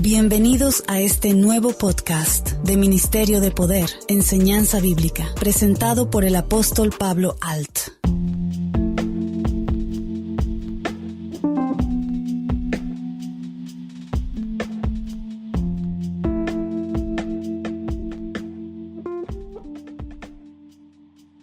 Bienvenidos a este nuevo podcast de Ministerio de Poder, Enseñanza Bíblica, presentado por el apóstol Pablo Alt.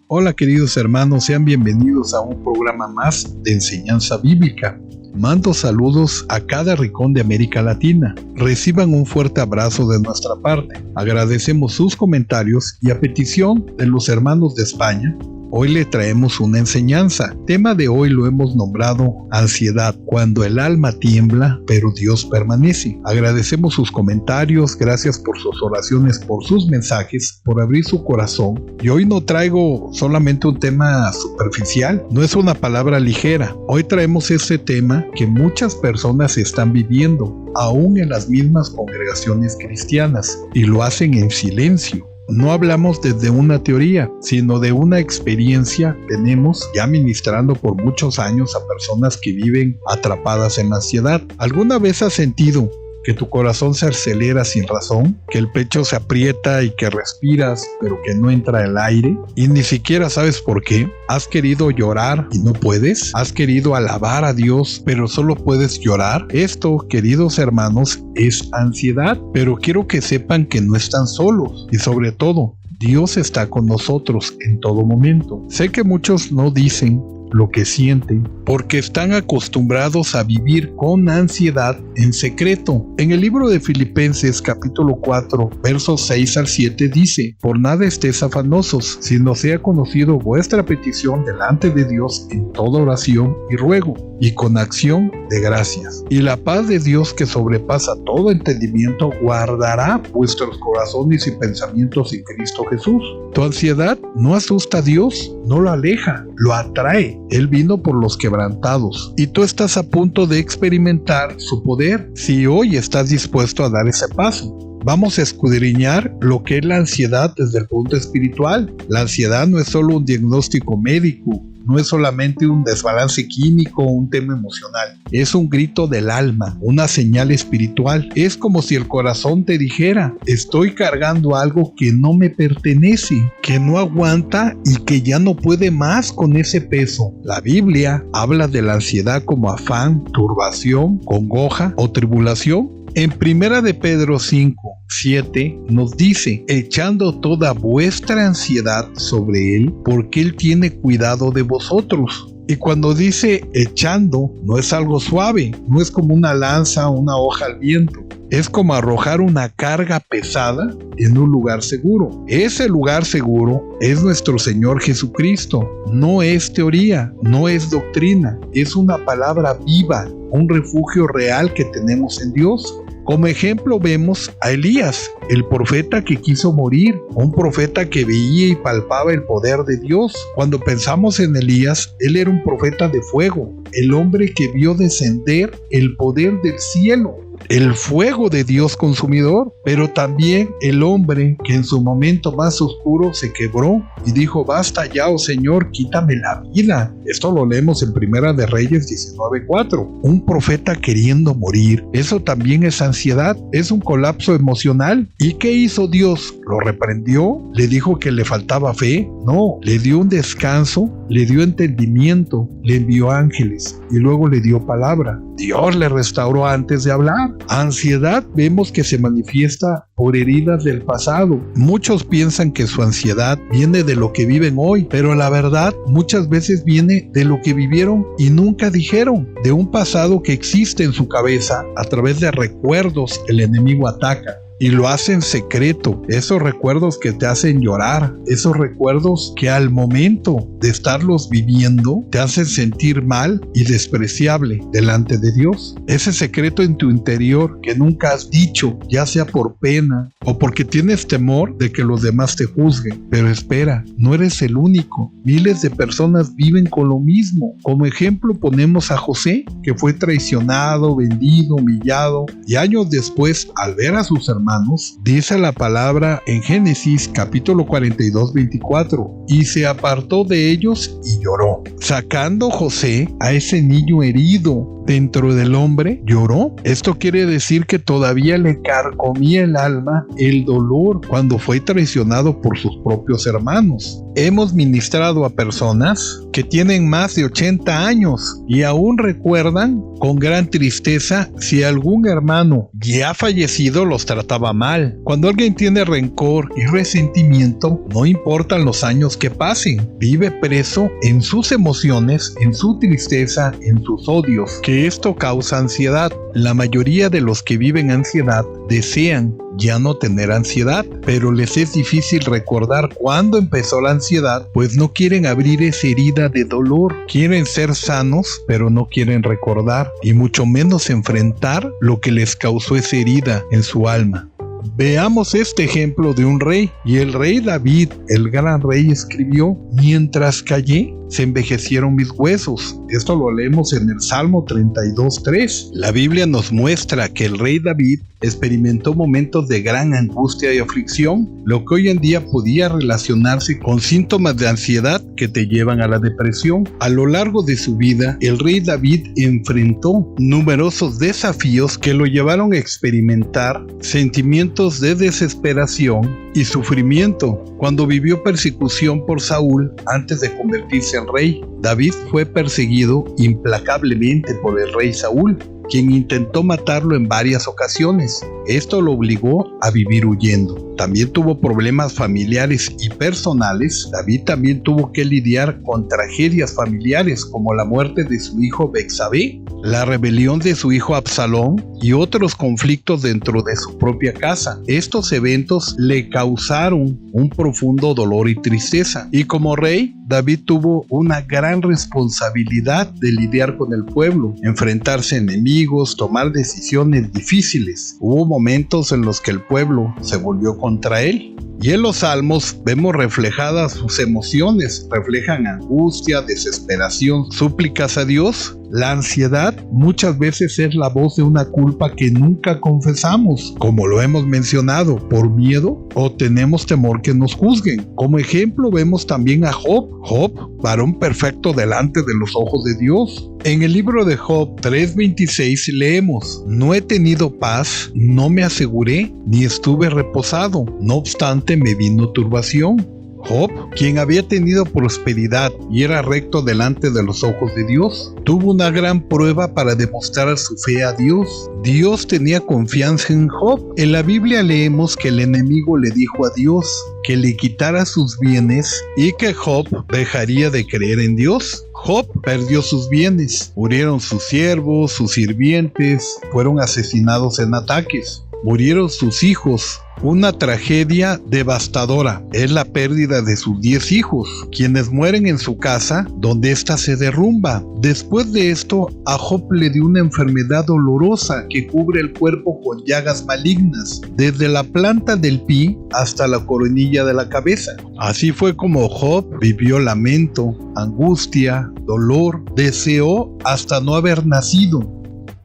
Hola queridos hermanos, sean bienvenidos a un programa más de Enseñanza Bíblica. Mando saludos a cada rincón de América Latina. Reciban un fuerte abrazo de nuestra parte. Agradecemos sus comentarios y a petición de los hermanos de España, hoy le traemos una enseñanza. Tema de hoy lo hemos nombrado ansiedad, cuando el alma tiembla, pero Dios permanece. Agradecemos sus comentarios, gracias por sus oraciones, por sus mensajes, por abrir su corazón. Y hoy no traigo solamente un tema superficial, no es una palabra ligera. Hoy traemos ese tema que muchas personas están viviendo, aún en las mismas congregaciones cristianas, y lo hacen en silencio. No hablamos desde una teoría, sino de una experiencia que tenemos ya ministrando por muchos años a personas que viven atrapadas en la ansiedad. ¿Alguna vez has sentido que tu corazón se acelera sin razón, que el pecho se aprieta y que respiras pero que no entra el aire y ni siquiera sabes por qué? ¿Has querido llorar y no puedes? ¿Has querido alabar a Dios pero solo puedes llorar? Esto, queridos hermanos, es ansiedad, pero quiero que sepan que no están solos y sobre todo, Dios está con nosotros en todo momento. Sé que muchos no dicen lo que sienten porque están acostumbrados a vivir con ansiedad en secreto. En el libro de Filipenses capítulo 4 versos 6 al 7 dice: por nada estéis afanosos, sino sea conocido vuestra petición delante de Dios en toda oración y ruego, y con acción de gracias. Y la paz de Dios, que sobrepasa todo entendimiento, guardará vuestros corazones y pensamientos en Cristo Jesús. Tu ansiedad no asusta a Dios, no lo aleja, lo atrae. Él vino por los quebrantados y tú estás a punto de experimentar su poder si hoy estás dispuesto a dar ese paso. Vamos a escudriñar lo que es la ansiedad desde el punto espiritual. La ansiedad no es solo un diagnóstico médico, no es solamente un desbalance químico o un tema emocional. Es un grito del alma, una señal espiritual. Es como si el corazón te dijera: estoy cargando algo que no me pertenece, que no aguanta y que ya no puede más con ese peso. La Biblia habla de la ansiedad como afán, turbación, congoja o tribulación. En 1 de Pedro 5:7 nos dice: echando toda vuestra ansiedad sobre Él, porque Él tiene cuidado de vosotros. Y cuando dice echando, no es algo suave, no es como una lanza o una hoja al viento. Es como arrojar una carga pesada en un lugar seguro. Ese lugar seguro es nuestro Señor Jesucristo. No es teoría, no es doctrina, es una palabra viva, un refugio real que tenemos en Dios. Como ejemplo vemos a Elías, el profeta que quiso morir, un profeta que veía y palpaba el poder de Dios. Cuando pensamos en Elías, él era un profeta de fuego, el hombre que vio descender el poder del cielo, el fuego de Dios consumidor, pero también el hombre que en su momento más oscuro se quebró y dijo: basta ya, oh Señor, quítame la vida. Esto lo leemos en 1 de Reyes 19:4. Un profeta queriendo morir, eso también es ansiedad, es un colapso emocional. ¿Y qué hizo Dios? ¿Lo reprendió? ¿Le dijo que le faltaba fe? No, le dio un descanso, le dio entendimiento, le envió ángeles y luego le dio palabra. Dios le restauró antes de hablar. Ansiedad vemos que se manifiesta por heridas del pasado. Muchos piensan que su ansiedad viene de lo que viven hoy, pero la verdad muchas veces viene de lo que vivieron y nunca dijeron, de un pasado que existe en su cabeza. A través de recuerdos el enemigo ataca. Y lo hace en secreto, esos recuerdos que te hacen llorar, esos recuerdos que al momento de estarlos viviendo te hacen sentir mal y despreciable delante de Dios. Ese secreto en tu interior que nunca has dicho, ya sea por pena o porque tienes temor de que los demás te juzguen. Pero espera, no eres el único. Miles de personas viven con lo mismo. Como ejemplo ponemos a José, que fue traicionado, vendido, humillado y años después, al ver a sus hermanos hermanos, dice la palabra en Génesis capítulo 42, 24, y se apartó de ellos y lloró. Sacando José a ese niño herido dentro del hombre, lloró. Esto quiere decir que todavía le carcomía el alma el dolor cuando fue traicionado por sus propios hermanos. Hemos ministrado a personas que tienen más de 80 años y aún recuerdan con gran tristeza si algún hermano ya fallecido los trataba mal. Cuando alguien tiene rencor y resentimiento, no importan los años que pasen, vive preso en sus emociones, en su tristeza, en sus odios, que esto causa ansiedad. La mayoría de los que viven ansiedad desean ya no tener ansiedad, pero les es difícil recordar cuándo empezó la ansiedad, pues no quieren abrir esa herida de dolor. Quieren ser sanos, pero no quieren recordar, y mucho menos enfrentar lo que les causó esa herida en su alma. Veamos este ejemplo de un rey. Y el rey David, el gran rey, escribió: mientras callé, se envejecieron mis huesos. Esto lo leemos en el Salmo 32:3. La Biblia nos muestra que el rey David experimentó momentos de gran angustia y aflicción, lo que hoy en día podía relacionarse con síntomas de ansiedad que te llevan a la depresión. A lo largo de su vida, el rey David enfrentó numerosos desafíos que lo llevaron a experimentar sentimientos de desesperación y sufrimiento. Cuando vivió persecución por Saúl antes de convertirse en rey, David fue perseguido implacablemente por el rey Saúl, quien intentó matarlo en varias ocasiones. Esto lo obligó a vivir huyendo. También tuvo problemas familiares y personales. David también tuvo que lidiar con tragedias familiares como la muerte de su hijo Betsabé, la rebelión de su hijo Absalón y otros conflictos dentro de su propia casa. Estos eventos le causaron un profundo dolor y tristeza. Y como rey, David tuvo una gran responsabilidad de lidiar con el pueblo, enfrentarse a enemigos, tomar decisiones difíciles. Hubo momentos en los que el pueblo se volvió contra él. Y en los salmos vemos reflejadas sus emociones, reflejan angustia, desesperación, súplicas a Dios. La ansiedad muchas veces es la voz de una culpa que nunca confesamos, como lo hemos mencionado, por miedo o tenemos temor que nos juzguen. Como ejemplo vemos también a Job. Job, varón perfecto delante de los ojos de Dios. En el libro de Job 3:26 leemos: no he tenido paz, no me aseguré, ni estuve reposado, no obstante me vino turbación. Job, quien había tenido prosperidad y era recto delante de los ojos de Dios, tuvo una gran prueba para demostrar su fe a Dios. Dios tenía confianza en Job. En la Biblia leemos que el enemigo le dijo a Dios que le quitara sus bienes y que Job dejaría de creer en Dios. Job perdió sus bienes, murieron sus siervos, sus sirvientes, fueron asesinados en ataques, murieron sus hijos. Una tragedia devastadora es la pérdida de sus 10 hijos, quienes mueren en su casa, donde ésta se derrumba. Después de esto, a Job le dio una enfermedad dolorosa que cubre el cuerpo con llagas malignas, desde la planta del pie hasta la coronilla de la cabeza. Así fue como Job vivió lamento, angustia, dolor, deseó hasta no haber nacido.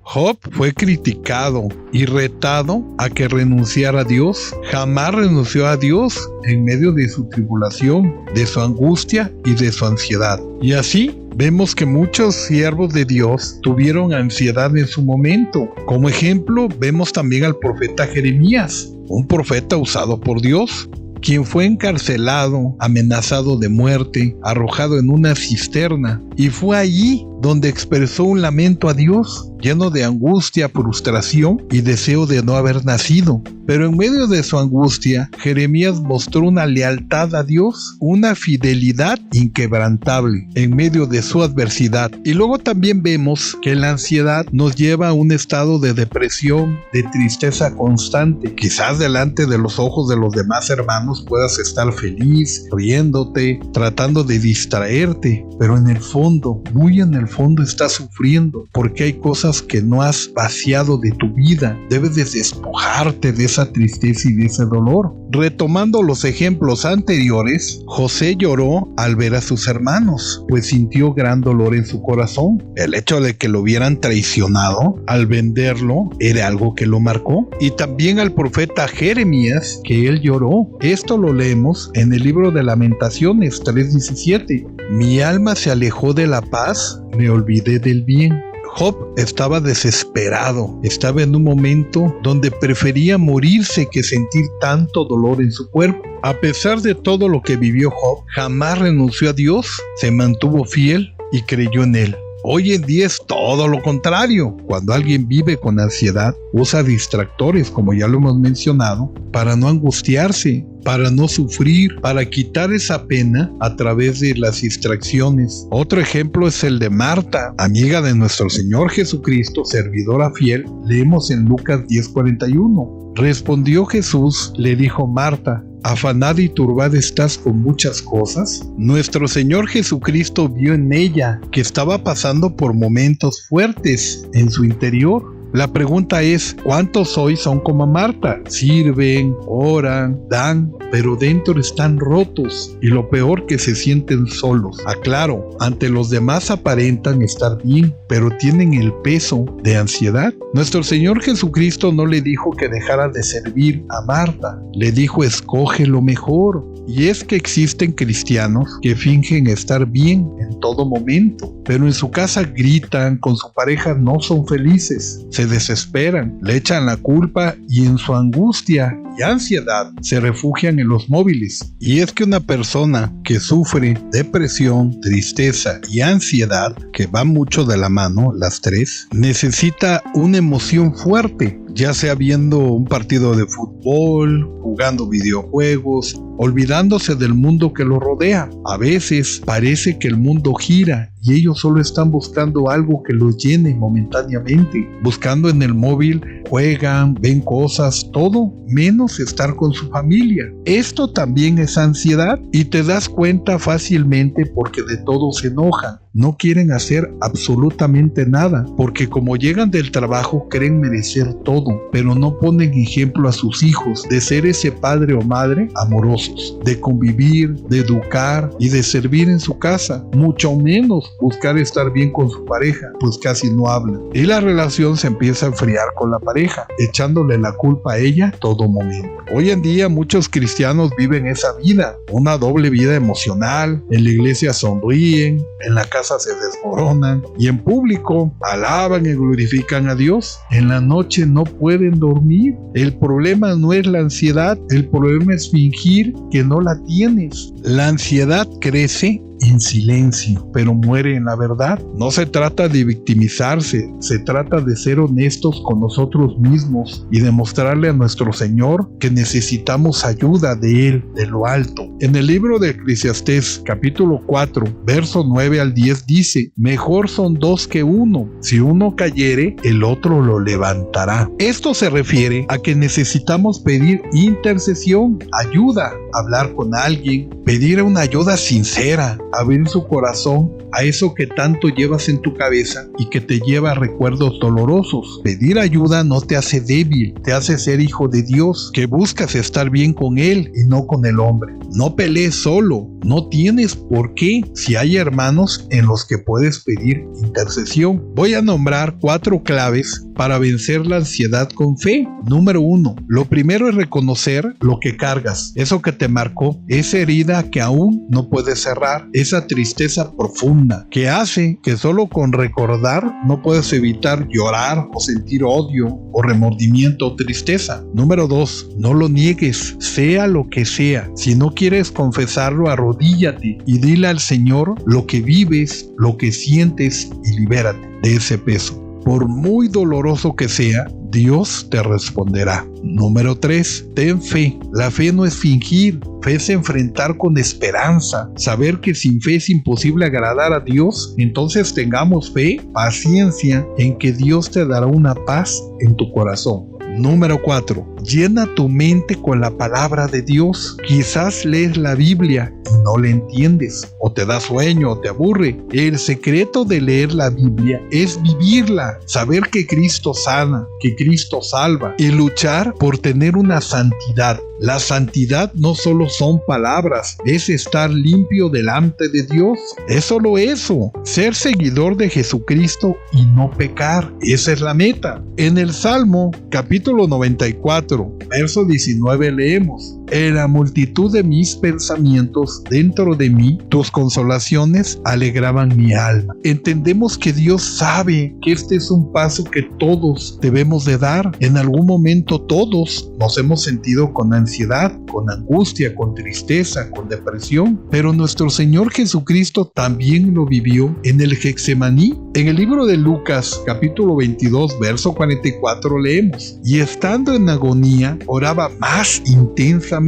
Job fue criticado y retado a que renunciara a Dios. Jamás renunció a Dios en medio de su tribulación, de su angustia y de su ansiedad. Y así vemos que muchos siervos de Dios tuvieron ansiedad en su momento. Como ejemplo, vemos también al profeta Jeremías, un profeta usado por Dios, quien fue encarcelado, amenazado de muerte, arrojado en una cisterna, y fue allí donde expresó un lamento a Dios, lleno de angustia, frustración y deseo de no haber nacido. Pero en medio de su angustia, Jeremías mostró una lealtad a Dios, una fidelidad inquebrantable en medio de su adversidad. Y luego también vemos que la ansiedad nos lleva a un estado de depresión, de tristeza constante. Quizás delante de los ojos de los demás hermanos puedas estar feliz, riéndote, tratando de distraerte, pero en el fondo, muy en el fondo estás sufriendo, porque hay cosas que no has vaciado de tu vida. Debes de despojarte de esa tristeza y de ese dolor. Retomando los ejemplos anteriores, José lloró al ver a sus hermanos, pues sintió gran dolor en su corazón. El hecho de que lo hubieran traicionado al venderlo era algo que lo marcó. Y también al profeta Jeremías, que él lloró. Esto lo leemos en el libro de Lamentaciones 3:17. Mi alma se alejó de la paz, me olvidé del bien. Job estaba desesperado, estaba en un momento donde prefería morirse que sentir tanto dolor en su cuerpo. A pesar de todo lo que vivió Job, jamás renunció a Dios, se mantuvo fiel y creyó en él. Hoy en día es todo lo contrario. Cuando alguien vive con ansiedad, usa distractores, como ya lo hemos mencionado, para no angustiarse, para no sufrir, para quitar esa pena a través de las distracciones. Otro ejemplo es el de Marta, amiga de nuestro Señor Jesucristo, servidora fiel. Leemos en Lucas 10:41. Respondió Jesús, le dijo Marta, ¿afanada y turbada estás con muchas cosas? Nuestro Señor Jesucristo vio en ella que estaba pasando por momentos fuertes en su interior. La pregunta es, ¿cuántos hoy son como Marta? Sirven, oran, dan, pero dentro están rotos y lo peor que se sienten solos. Aclaro, ante los demás aparentan estar bien, pero tienen el peso de ansiedad. Nuestro Señor Jesucristo no le dijo que dejara de servir a Marta, le dijo escoge lo mejor. Y es que existen cristianos que fingen estar bien en todo momento, pero en su casa gritan, con su pareja no son felices, se desesperan, le echan la culpa y en su angustia y ansiedad se refugian en los móviles. Y es que una persona que sufre depresión, tristeza y ansiedad, que van mucho de la mano las tres, necesita una emoción fuerte, ya sea viendo un partido de fútbol, jugando videojuegos, olvidándose del mundo que los rodea. A veces parece que el mundo gira y ellos solo están buscando algo que los llene momentáneamente. Buscando en el móvil, juegan, ven cosas, todo menos estar con su familia. Esto también es ansiedad y te das cuenta fácilmente porque de todo se enojan. No quieren hacer absolutamente nada, porque como llegan del trabajo creen merecer todo, pero no ponen ejemplo a sus hijos de ser ese padre o madre amorosos, de convivir, de educar y de servir en su casa, mucho menos buscar estar bien con su pareja, pues casi no hablan. Y la relación se empieza a enfriar con la pareja, echándole la culpa a ella todo momento. Hoy en día muchos cristianos viven esa vida, una doble vida emocional. En la iglesia sonríen, en la casa se desmoronan y en público alaban y glorifican a Dios. En la noche no pueden dormir. El problema no es la ansiedad, el problema es fingir que no la tienes. La ansiedad crece en silencio, pero muere en la verdad. No se trata de victimizarse, se trata de ser honestos con nosotros mismos y demostrarle a nuestro Señor que necesitamos ayuda de Él, de lo alto. En el libro de Eclesiastés, capítulo 4, verso 9 al 10 dice, mejor son dos que uno, si uno cayere, el otro lo levantará. Esto se refiere a que necesitamos pedir intercesión, ayuda, hablar con alguien, pedir una ayuda sincera, abrir su corazón a eso que tanto llevas en tu cabeza y que te lleva a recuerdos dolorosos. Pedir ayuda no te hace débil, te hace ser hijo de Dios, que buscas estar bien con Él y no con el hombre. No pelees solo, no tienes por qué, si hay hermanos en los que puedes pedir intercesión. Voy a nombrar 4 claves para vencer la ansiedad con fe. Número 1, lo primero es reconocer lo que cargas, eso que te marcó, esa herida que aún no puedes cerrar, esa tristeza profunda que hace que solo con recordar no puedes evitar llorar o sentir odio o remordimiento o tristeza. Número 2, no lo niegues, sea lo que sea. Si no quieres confesarlo, arrodíllate y dile al Señor lo que vives, lo que sientes y libérate de ese peso. Por muy doloroso que sea, Dios te responderá. Número 3, ten fe. La fe no es fingir, fe es enfrentar con esperanza. Saber que sin fe es imposible agradar a Dios. Entonces tengamos fe, paciencia en que Dios te dará una paz en tu corazón. Número 4, Llena tu mente con la palabra de Dios. Quizás lees la Biblia y no la entiendes, o te da sueño o te aburre. El secreto de leer la Biblia es vivirla, saber que Cristo sana, que Cristo salva y luchar por tener una santidad. La santidad no solo son palabras, es estar limpio delante de Dios. Es solo eso, ser seguidor de Jesucristo y no pecar. Esa es la meta. En el Salmo, capítulo 94, verso 19 leemos: en la multitud de mis pensamientos dentro de mí, tus consolaciones alegraban mi alma. Entendemos que Dios sabe que este es un paso que todos debemos de dar. En algún momento todos nos hemos sentido con ansiedad, con angustia, con tristeza, con depresión, pero nuestro Señor Jesucristo también lo vivió en el Getsemaní. En el libro de Lucas, capítulo 22, verso 44 leemos: y estando en agonía, oraba más intensamente.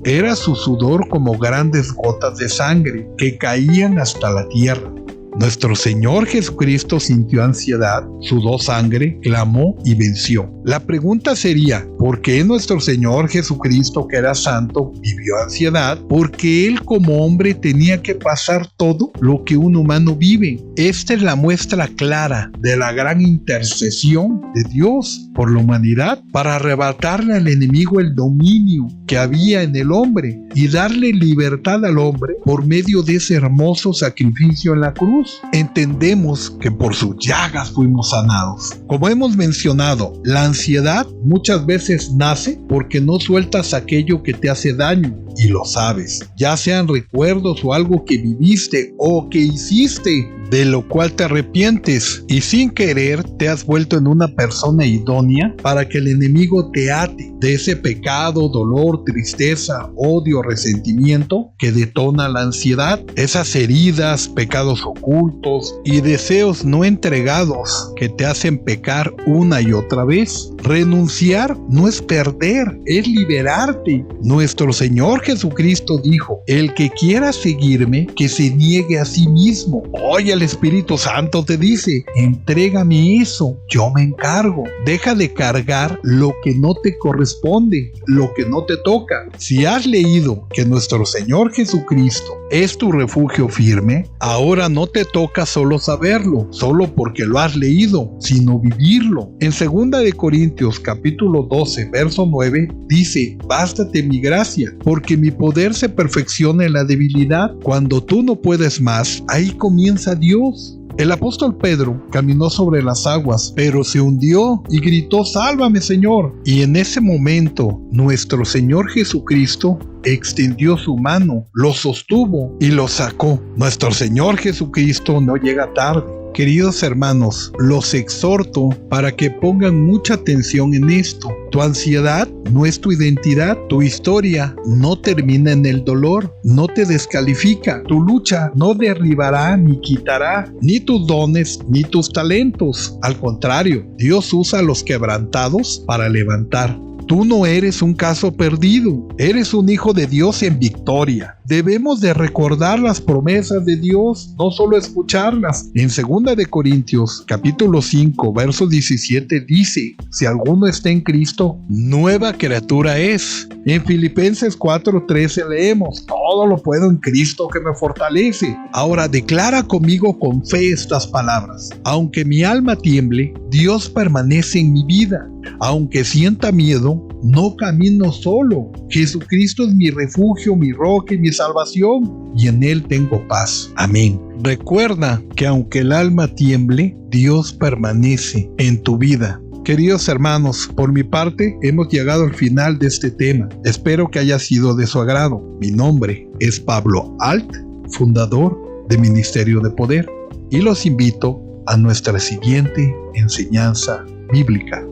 Era su sudor como grandes gotas de sangre que caían hasta la tierra. Nuestro Señor Jesucristo sintió ansiedad, sudó sangre, clamó y venció. La pregunta sería, ¿por qué nuestro Señor Jesucristo, que era santo, vivió ansiedad? Porque Él como hombre tenía que pasar todo lo que un humano vive. Esta es la muestra clara de la gran intercesión de Dios por la humanidad para arrebatarle al enemigo el dominio que había en el hombre y darle libertad al hombre por medio de ese hermoso sacrificio en la cruz. Entendemos que por sus llagas fuimos sanados. Como hemos mencionado, la ansiedad muchas veces nace porque no sueltas aquello que te hace daño y lo sabes, ya sean recuerdos o algo que viviste o que hiciste de lo cual te arrepientes y sin querer te has vuelto en una persona idónea para que el enemigo te ate de ese pecado, dolor, tristeza, odio, resentimiento que detona la ansiedad, esas heridas, pecados ocultos y deseos no entregados que te hacen pecar una y otra vez. Renunciar no es perder, es liberarte. Nuestro Señor Jesucristo dijo: el que quiera seguirme, que se niegue a sí mismo. Hoy el Espíritu Santo te dice: entrégame eso, yo me encargo. Deja de cargar lo que no te corresponde, lo que no te toca. Si has leído que nuestro Señor Jesucristo es tu refugio firme, ahora no te toca solo saberlo, solo porque lo has leído, sino vivirlo. En 2 de Corintios capítulo 12, verso 9, dice: bástate mi gracia, porque mi poder se perfecciona en la debilidad. Cuando tú no puedes más, ahí comienza Dios. El apóstol Pedro caminó sobre las aguas, pero se hundió y gritó: sálvame, Señor. Y en ese momento, nuestro Señor Jesucristo extendió su mano, lo sostuvo y lo sacó. Nuestro Señor Jesucristo no llega tarde. Queridos hermanos, los exhorto para que pongan mucha atención en esto. Tu ansiedad no es tu identidad, tu historia no termina en el dolor, no te descalifica, tu lucha no derribará ni quitará ni tus dones ni tus talentos. Al contrario, Dios usa a los quebrantados para levantar. Tú no eres un caso perdido, eres un hijo de Dios en victoria. Debemos de recordar las promesas de Dios, no solo escucharlas. En 2 de Corintios, capítulo 5, verso 17 dice: si alguno está en Cristo, nueva criatura es. En Filipenses 4:13 leemos: todo lo puedo en Cristo que me fortalece. Ahora declara conmigo con fe estas palabras: aunque mi alma tiemble, Dios permanece en mi vida. Aunque sienta miedo, no camino solo. Jesucristo es mi refugio, mi roca y mi salvación, y en Él tengo paz. Amén. Recuerda que aunque el alma tiemble, Dios permanece en tu vida. Queridos hermanos, por mi parte hemos llegado al final de este tema. Espero que haya sido de su agrado. Mi nombre es Pablo Alt, fundador de Ministerio de Poder, y los invito a nuestra siguiente enseñanza bíblica.